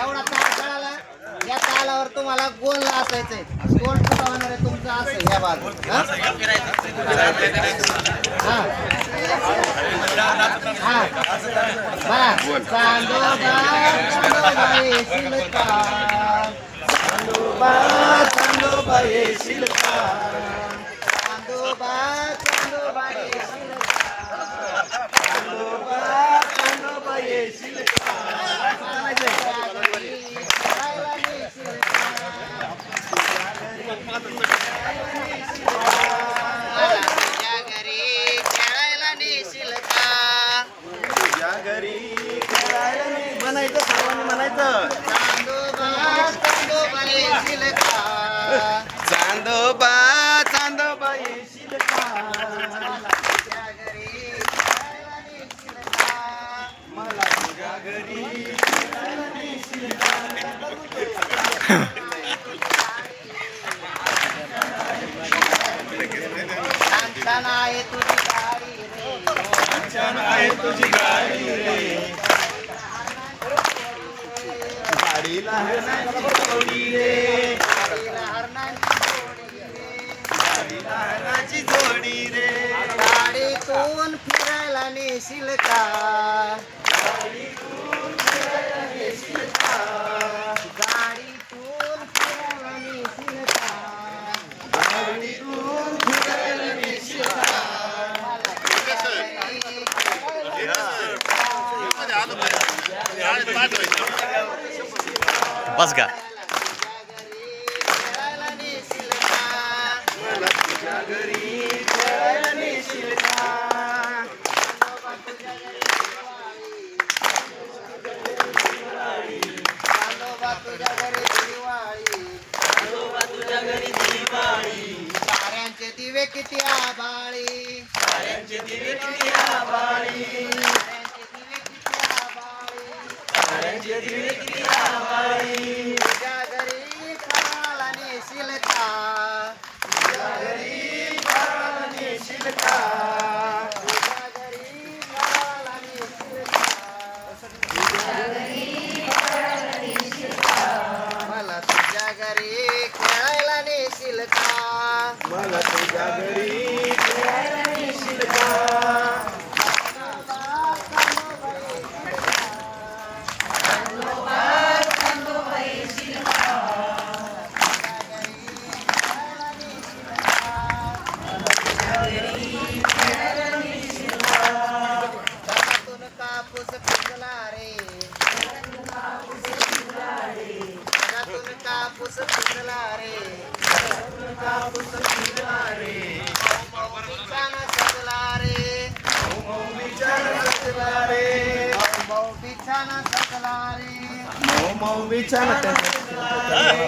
एवढा ताल कळाला. या तालावर तुम्हाला गोल असायचंय. गोल कुठं होणार आहे तुमचं असं ह्या बाजू. चांदोबा येशील का? चांदोबा चांदोबा येशील का? चांदोबा येशील का? म्हणायचं सर्वांनी म्हणायचं चांदोबा येशील का? चांदोबा चांदोबा येशील का? तुझ्या घरी खेळायला नेशील का? मला तुझ्या घरी खेळायला नेशील का? छान आहे तुझी गाडी रे. छान आहे तुझी गाडी रे. गाडीला हरणाची जोडी रे. गाडीला हरणाची जोडी रे. गाडीतून फिरायला नेशील का? गाडीतून फिरायला नेशील का? गाडीतून फिरायला नेशील का? गाडीतून फिरायला नेशील का? बस का तुझ्या घरी खेळायला नेशील का? चांदोबा तुझ्या घरी दिवाळी. चांदोबा तुझ्या घरी दिवाळी. ताऱ्यांचे दिवे किती आभाळी. ताऱ्यांचे दिवे किती आभाळी. ताऱ्यांचे दिवे किती आभाळी. तुझ्या घरी खेळायला नेशील का? तुझ्या घरी खेळायला नेशील का? तुझ्या घरी खेळायला नेशील का? तुझ्या घरी खेळायला नेशील का? मला तुझ्या घरी खेळायला नेशील का? मला तुझ्या घरी खेळायला नेशील का? कापूस पिकला रे. कापूस पिकला रे. कापूस पिकला रे. बिछाना सजला रे. सजला रे. बिछाना सजला रे. बिछाना सजला रे.